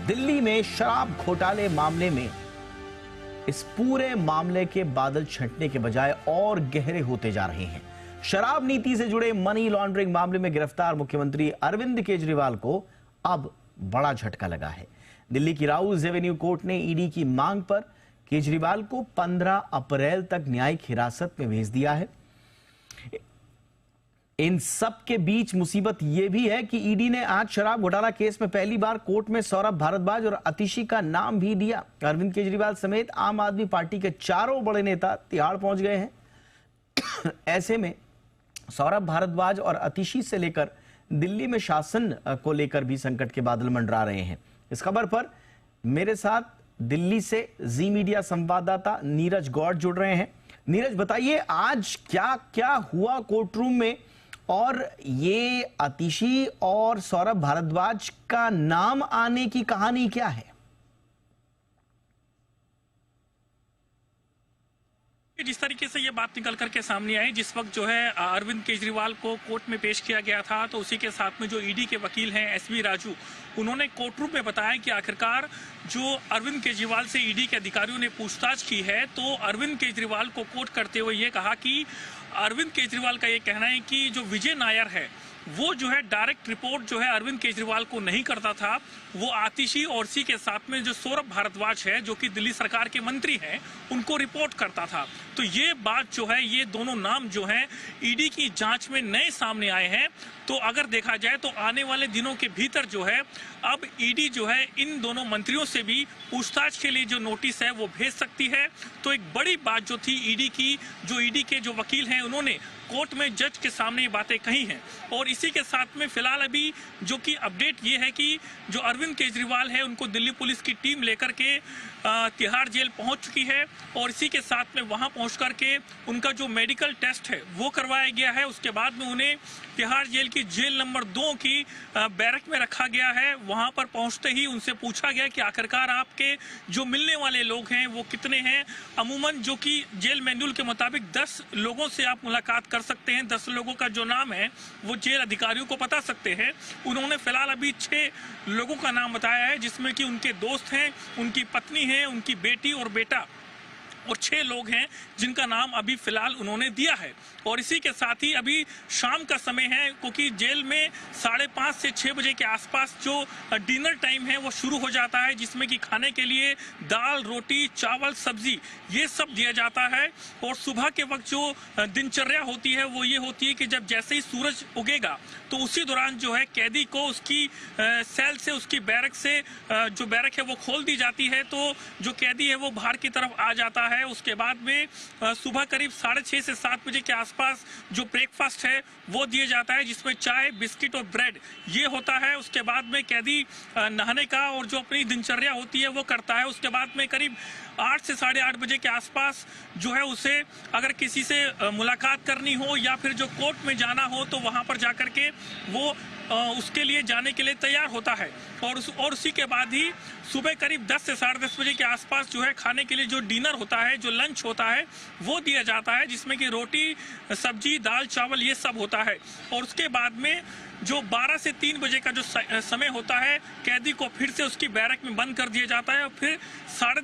दिल्ली में शराब घोटाले मामले में इस पूरे मामले के बादल छंटने के बजाय और गहरे होते जा रहे हैं। शराब नीति से जुड़े मनी लॉन्ड्रिंग मामले में गिरफ्तार मुख्यमंत्री अरविंद केजरीवाल को अब बड़ा झटका लगा है। दिल्ली की राउज एवेन्यू कोर्ट ने ईडी की मांग पर केजरीवाल को 15 अप्रैल तक न्यायिक हिरासत में भेज दिया है। इन सब के बीच मुसीबत यह भी है कि ईडी ने आज शराब घोटाला केस में पहली बार कोर्ट में सौरभ भारद्वाज और आतिशी का नाम भी दिया। अरविंद केजरीवाल समेत आम आदमी पार्टी के चारों बड़े नेता तिहाड़ पहुंच गए हैं। ऐसे में सौरभ भारद्वाज और आतिशी से लेकर दिल्ली में शासन को लेकर भी संकट के बादल मंडरा रहे हैं। इस खबर पर मेरे साथ दिल्ली से जी मीडिया संवाददाता नीरज गौड़ जुड़ रहे हैं। नीरज, बताइए आज क्या क्या हुआ कोर्ट रूम में और ये आतिशी और सौरभ भारद्वाज का नाम आने की कहानी क्या है? जिस तरीके से ये बात निकल करके सामने आई, जिस वक्त जो है अरविंद केजरीवाल को कोर्ट में पेश किया गया था, तो उसी के साथ में जो ईडी के वकील हैं एसवी राजू, उन्होंने कोर्ट रूम में बताया कि आखिरकार जो अरविंद केजरीवाल से ईडी के अधिकारियों ने पूछताछ की है, तो अरविंद केजरीवाल को कोट करते हुए ये कहा कि अरविंद केजरीवाल का ये कहना है कि जो विजय नायर है वो जो है डायरेक्ट रिपोर्ट जो है अरविंद केजरीवाल को नहीं करता था, वो आतिशी और इसी के साथ में जो सौरभ भारद्वाज है जो कि दिल्ली सरकार के मंत्री हैं उनको रिपोर्ट करता था। तो ये बात जो है, ये दोनों नाम जो हैं ईडी की जांच में नए सामने आए हैं। तो अगर देखा जाए तो आने वाले दिनों के भीतर जो है अब ईडी जो है इन दोनों मंत्रियों से भी पूछताछ के लिए जो नोटिस है वो भेज सकती है। तो एक बड़ी बात जो थी ईडी की, जो ईडी के जो वकील हैं उन्होंने कोर्ट में जज के सामने ये बातें कही हैं। और इसी के साथ में फिलहाल अभी जो कि अपडेट ये है कि जो अरविंद केजरीवाल है उनको दिल्ली पुलिस की टीम लेकर के तिहाड़ जेल पहुंच चुकी है और इसी के साथ में वहां पहुंच करके उनका जो मेडिकल टेस्ट है वो करवाया गया है। उसके बाद में उन्हें तिहाड़ जेल की जेल नंबर 2 की बैरक में रखा गया है। वहां पर पहुंचते ही उनसे पूछा गया कि आखिरकार आपके जो मिलने वाले लोग हैं वो कितने हैं। अमूमन जो कि जेल मैनुअल के मुताबिक 10 लोगों से आप मुलाकात कर सकते हैं। 10 लोगों का जो नाम है वो जेल अधिकारियों को बता सकते हैं। उन्होंने फिलहाल अभी 6 लोगों का नाम बताया है, जिसमें कि उनके दोस्त हैं, उनकी पत्नी है, उनकी बेटी और बेटा, और 6 लोग हैं जिनका नाम अभी फिलहाल उन्होंने दिया है। और इसी के साथ ही अभी शाम का समय है, क्योंकि जेल में 5:30 से 6 बजे के आसपास जो डिनर टाइम है वो शुरू हो जाता है, जिसमें कि खाने के लिए दाल, रोटी, चावल, सब्जी ये सब दिया जाता है। और सुबह के वक्त जो दिनचर्या होती है वो ये होती है कि जब जैसे ही सूरज उगेगा तो उसी दौरान जो है कैदी को उसकी सेल से, उसकी बैरक से जो बैरक है वो खोल दी जाती है। तो जो कैदी है वो बाहर की तरफ आ जाता है। उसके बाद में सुबह करीब 6:30 से 7 बजे के आसपास जो ब्रेकफास्ट है वो दिया जाता है, जिसमें चाय, बिस्किट और ब्रेड ये होता है। उसके बाद में कैदी नहाने का और जो अपनी दिनचर्या होती है वो करता है। उसके बाद में करीब 8 से 8:30 बजे के आसपास जो है उसे अगर किसी से मुलाकात करनी हो या फिर जो कोर्ट में जाना हो तो वहां पर जाकर के वो उसके लिए जाने के लिए तैयार होता है। और उसी के बाद ही सुबह करीब 10 से 10:30 बजे के आसपास जो है खाने के लिए जो डिनर होता है, जो लंच होता है वो दिया जाता है, जिसमें कि रोटी, सब्जी, दाल, चावल ये सब होता है। और उसके बाद में जो 12 से 3 बजे का जो समय होता है, कैदी को फिर से उसकी बैरक में बंद कर दिया जाता है और फिर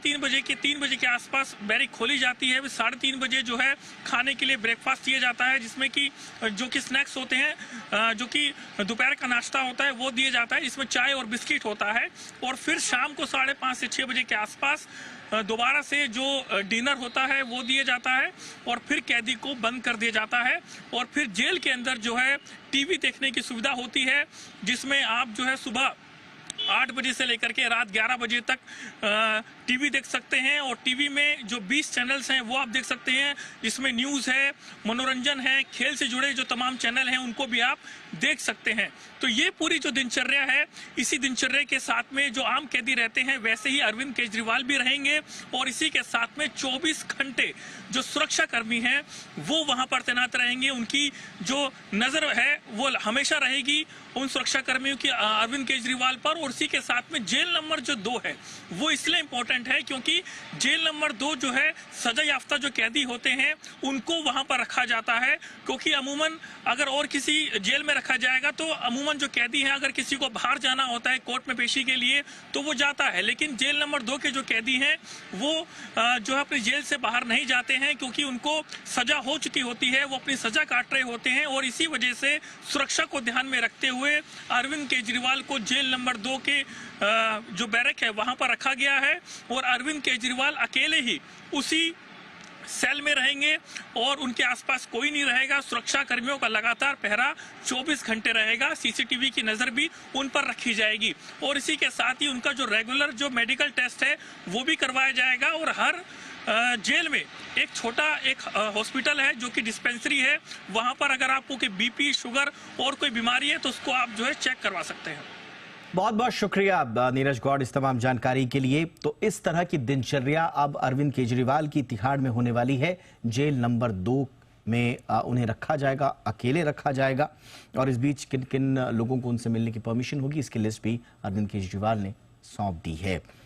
3 बजे के आसपास बैरक खोली जाती है। 3:30 बजे जो है खाने के लिए ब्रेकफास्ट दिया जाता है, जिसमें कि जो कि स्नैक्स होते हैं, जो कि दोपहर का नाश्ता होता है वो दिया जाता है, जिसमें चाय और बिस्किट होता है। और फिर शाम को 5:30 से 6 बजे के आसपास दोबारा से जो डिनर होता है वो दिया जाता है और फिर कैदी को बंद कर दिया जाता है। और फिर जेल के अंदर जो है टीवी देखने की सुविधा होती है, जिसमें आप जो है सुबह 8 बजे से लेकर के रात 11 बजे तक टीवी देख सकते हैं। और टीवी में जो 20 चैनल्स हैं वो आप देख सकते हैं, जिसमें न्यूज़ है, मनोरंजन है, खेल से जुड़े जो तमाम चैनल हैं उनको भी आप देख सकते हैं। तो ये पूरी जो दिनचर्या है, इसी दिनचर्या के साथ में जो आम कैदी रहते हैं वैसे ही अरविंद केजरीवाल भी रहेंगे। और इसी के साथ में 24 घंटे जो सुरक्षा कर्मी हैं वो वहां पर तैनात रहेंगे। उनकी जो नजर है वो हमेशा रहेगी उन सुरक्षा कर्मियों की अरविंद केजरीवाल पर, और उसी के साथ में जेल नंबर जो 2 है वो इसलिए इंपॉर्टेंट है क्योंकि जेल नंबर 2 जो है सजा याफ्ता जो कैदी होते हैं उनको वहां पर रखा जाता है, क्योंकि अमूमन अगर और किसी जेल में रखा जाएगा तो अमूमन जो कैदी हैं अगर किसी को बाहर जाना होता है कोर्ट में पेशी के लिए तो वो जाता है, लेकिन जेल नंबर 2 के जो कैदी हैं वो जो है अपनी जेल से बाहर नहीं जाते हैं क्योंकि उनको सजा हो चुकी होती है, वो अपनी सजा काट रहे होते हैं। और इसी वजह से सुरक्षा को ध्यान में रखते हुए अरविंद केजरीवाल को जेल नंबर 2 के जो बैरक है वहां पर रखा गया है, और अरविंद केजरीवाल अकेले ही उसी सेल में रहेंगे और उनके आसपास कोई नहीं रहेगा। सुरक्षा कर्मियों का लगातार पहरा 24 घंटे रहेगा, सीसीटीवी की नजर भी उन पर रखी जाएगी, और इसी के साथ ही उनका जो रेगुलर जो मेडिकल टेस्ट है वो भी करवाया जाएगा। और हर जेल में एक छोटा एक हॉस्पिटल है जो कि डिस्पेंसरी है, वहां पर अगर आपको कि बीपी, शुगर और कोई बीमारी है तो उसको आप जो है चेक करवा सकते हैं। बहुत बहुत शुक्रिया नीरज गौड़ इस तमाम जानकारी के लिए। तो इस तरह की दिनचर्या अब अरविंद केजरीवाल की तिहाड़ में होने वाली है। जेल नंबर 2 में उन्हें रखा जाएगा, अकेले रखा जाएगा, और इस बीच किन किन लोगों को उनसे मिलने की परमिशन होगी इसकी लिस्ट भी अरविंद केजरीवाल ने सौंप दी है।